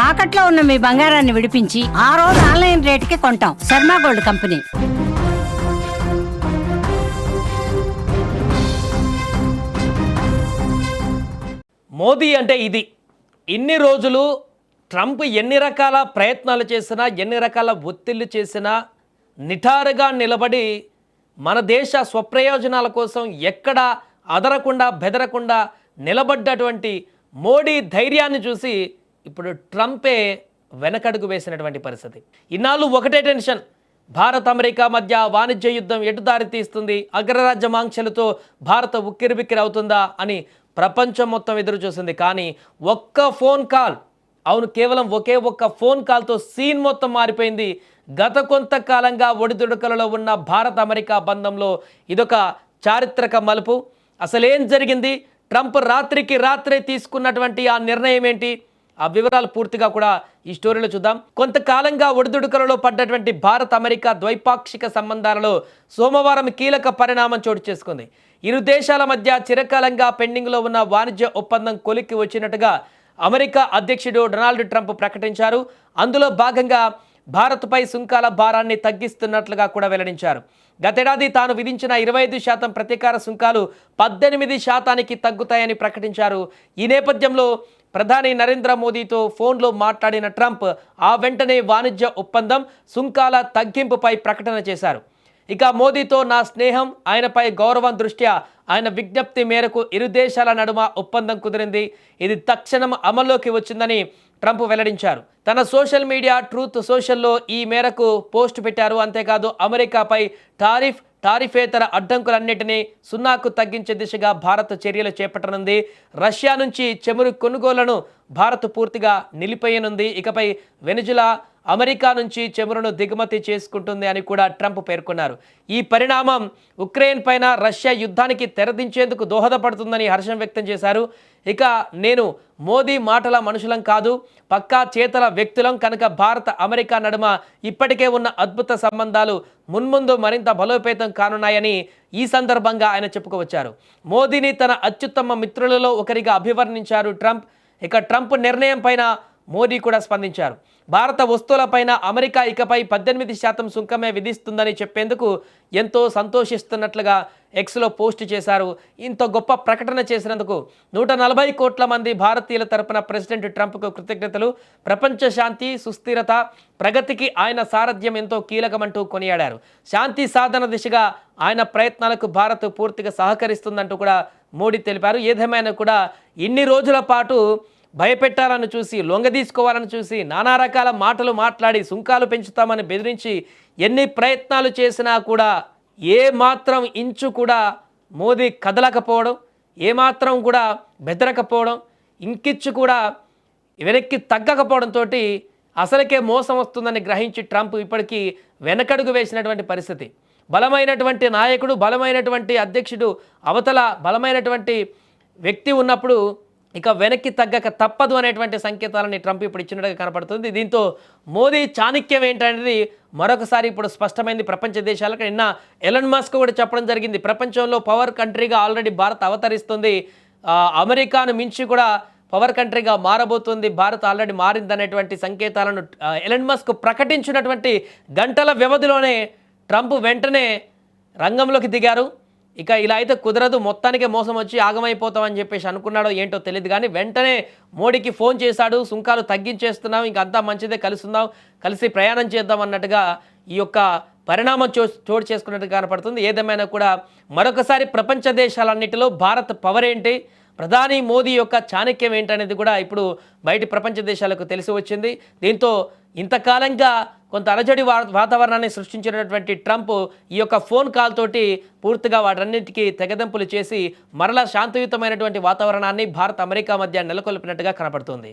తాకట్లో ఉన్న మీ బంగారాన్ని విడిపించి ఆ రోజు ఆన్లైన్ రేటుకి కొంటాం. Sharma gold company. మోదీ అంటే ఇది. ఇన్ని రోజులు ట్రంప్ ఎన్ని రకాల ప్రయత్నాలు చేసినా, ఎన్ని రకాల ఒత్తిళ్లు చేసినా నిఠారుగా నిలబడి మన దేశ స్వప్రయోజనాల కోసం ఎక్కడ అదరకుండా బెదరకుండా నిలబడ్డటువంటి మోడీ ధైర్యాన్ని చూసి ఇప్పుడు ట్రంపే వెనకడుగు వేసినటువంటి పరిస్థితి. ఇన్నాళ్ళు ఒకటే టెన్షన్, భారత్ అమెరికా మధ్య వాణిజ్య యుద్ధం ఎటు దారి తీస్తుంది, అగ్రరాజ్యం ఆంక్షలతో భారత ఉక్కిరిబిక్కిరి అవుతుందా అని ప్రపంచం మొత్తం ఎదురు చూసింది. కానీ ఒక్క ఫోన్ కాల్, అవును కేవలం ఒకే ఒక్క ఫోన్ కాల్తో సీన్ మొత్తం మారిపోయింది. గత కొంతకాలంగా ఒడిదుడుకలలో ఉన్న భారత్ అమెరికా బంధంలో ఇదొక చారిత్రక మలుపు. అసలేం జరిగింది, ట్రంప్ రాత్రికి రాత్రే తీసుకున్నటువంటి ఆ నిర్ణయం ఏంటి, ఆ వివరాలు పూర్తిగా కూడా ఈ స్టోరీలో చూద్దాం. కొంతకాలంగా ఒడిదుడుకలలో పడ్డటువంటి భారత్ అమెరికా ద్వైపాక్షిక సంబంధాలలో సోమవారం కీలక పరిణామం చోటు చేసుకుంది. ఇరు దేశాల మధ్య చిరకాలంగా పెండింగ్లో ఉన్న వాణిజ్య ఒప్పందం కొలిక్కి వచ్చినట్టుగా అమెరికా అధ్యక్షుడు డొనాల్డ్ ట్రంప్ ప్రకటించారు. అందులో భాగంగా భారత్పై సుంకాల భారాన్ని తగ్గిస్తున్నట్లుగా కూడా వెల్లడించారు. గతేడాది తాను విధించిన 25% ప్రతీకార సుంకాలు 18% తగ్గుతాయని ప్రకటించారు. ఈ నేపథ్యంలో ప్రధాని నరేంద్ర మోదీతో ఫోన్లో మాట్లాడిన ట్రంప్ ఆ వెంటనే వాణిజ్య ఒప్పందం సుంకాల తగ్గింపుపై ప్రకటన చేశారు. ఇక మోదీతో నా స్నేహం, ఆయనపై గౌరవం దృష్ట్యా ఆయన విజ్ఞప్తి మేరకు ఇరు దేశాల నడుమ ఒప్పందం కుదిరింది. ఇది తక్షణం అమల్లోకి వచ్చిందని ట్రంప్ వెల్లడించారు. తన సోషల్ మీడియా ట్రూత్ సోషల్లో ఈ మేరకు పోస్ట్ పెట్టారు. అంతేకాదు అమెరికాపై టారిఫేతర అడ్డంకులన్నింటినీ సున్నాకు తగ్గించే దిశగా భారత్ చర్యలు చేపట్టనుంది. రష్యా నుంచి చమురు కొనుగోళ్లను భారత్ పూర్తిగా నిలిపేయనుంది. ఇకపై వెనిజులా అమెరికా నుంచి చమురును దిగుమతి చేసుకుంటుంది అని కూడా ట్రంప్ పేర్కొన్నారు. ఈ పరిణామం ఉక్రెయిన్ పైన రష్యా యుద్ధానికి తెరదించేందుకు దోహదపడుతుందని హర్షం వ్యక్తం చేశారు. ఇక నేను మోదీ మాటల మనుషులం కాదు, పక్కా చేతల వ్యక్తులం కనుక భారత అమెరికా నడుమ ఇప్పటికే ఉన్న అద్భుత సంబంధాలు మున్ముందు మరింత బలోపేతం కానున్నాయని ఈ సందర్భంగా ఆయన చెప్పుకోవచ్చారు. మోదీని తన అత్యుత్తమ మిత్రులలో ఒకరిగా అభివర్ణించారు ట్రంప్. ఇక ట్రంప్ నిర్ణయం పైన మోదీ కూడా స్పందించారు. భారత వస్తువులపైన అమెరికా ఇకపై 18% సుంకమే విధిస్తుందని చెప్పేందుకు ఎంతో సంతోషిస్తున్నట్లుగా ఎక్స్లో పోస్ట్ చేశారు. ఇంత గొప్ప ప్రకటన చేసినందుకు 140 కోట్ల మంది భారతీయుల తరపున ప్రెసిడెంట్ ట్రంప్కు కృతజ్ఞతలు. ప్రపంచ శాంతి, సుస్థిరత, ప్రగతికి ఆయన సారథ్యం ఎంతో కీలకమంటూ కొనియాడారు. శాంతి సాధన దిశగా ఆయన ప్రయత్నాలకు భారత్ పూర్తిగా సహకరిస్తుందంటూ కూడా మోడీ తెలిపారు. ఏదేమైనా కూడా ఇన్ని రోజుల పాటు భయపెట్టాలని చూసి, లొంగదీసుకోవాలని చూసి, నానా రకాల మాటలు మాట్లాడి సుంకాలు పెంచుతామని బెదిరించి ఎన్ని ప్రయత్నాలు చేసినా కూడా ఏమాత్రం ఇంచు కూడా మోదీ కదలకపోవడం, ఏమాత్రం కూడా బెదరకపోవడం, ఇంకిచ్చు కూడా వెనక్కి తగ్గకపోవడంతో అసలుకే మోసం వస్తుందని గ్రహించి ట్రంప్ ఇప్పటికీ వెనకడుగు వేసినటువంటి పరిస్థితి. బలమైనటువంటి నాయకుడు, బలమైనటువంటి అధ్యక్షుడు అవతల బలమైనటువంటి వ్యక్తి ఉన్నప్పుడు ఇక వెనక్కి తగ్గక తప్పదు అనేటువంటి సంకేతాలని ట్రంప్ ఇప్పుడు ఇచ్చినట్టుగా కనపడుతుంది. దీంతో మోదీ చాణక్యం ఏంటనేది మరొకసారి ఇప్పుడు స్పష్టమైంది ప్రపంచ దేశాలకు. నిన్న ఎలన్ మస్క్ కూడా చెప్పడం జరిగింది, ప్రపంచంలో పవర్ కంట్రీగా ఆల్రెడీ భారత్ అవతరిస్తుంది, అమెరికాను మించి కూడా పవర్ కంట్రీగా మారబోతుంది, భారత్ ఆల్రెడీ మారిందనేటువంటి సంకేతాలను ఎలన్ మస్క్ ప్రకటించినటువంటి గంటల వ్యవధిలోనే ట్రంప్ వెంటనే రంగంలోకి దిగారు. ఇక ఇలా అయితే కుదరదు, మొత్తానికే మోసం వచ్చి ఆగమైపోతామని చెప్పేసి అనుకున్నాడో ఏంటో తెలియదు. కానీ వెంటనే మోడీకి ఫోన్ చేశాడు, సుంకాలు తగ్గించేస్తున్నాం, ఇంక అంతా మంచిదే, కలుసుందాం, కలిసి ప్రయాణం చేద్దాం అన్నట్టుగా ఈ యొక్క పరిణామం చోటు చేసుకున్నట్టు కనపడుతుంది. ఏదేమైనా కూడా మరొకసారి ప్రపంచ దేశాలన్నిటిలో భారత్ పవర్ ఏంటి, ప్రధాని మోదీ యొక్క చాణక్యం ఏంటనేది కూడా ఇప్పుడు బయటి ప్రపంచ దేశాలకు తెలిసి వచ్చింది. దీంతో ఇంతకాలంగా కొంత అలజడి వాతావరణాన్ని సృష్టించినటువంటి ట్రంప్ ఈ యొక్క ఫోన్ కాల్ తోటి పూర్తిగా వాటన్నిటికీ తెగదెంపులు చేసి మరలా శాంతియుతమైనటువంటి వాతావరణాన్ని భారత్ అమెరికా మధ్య నెలకొల్పినట్టుగా కనపడుతుంది.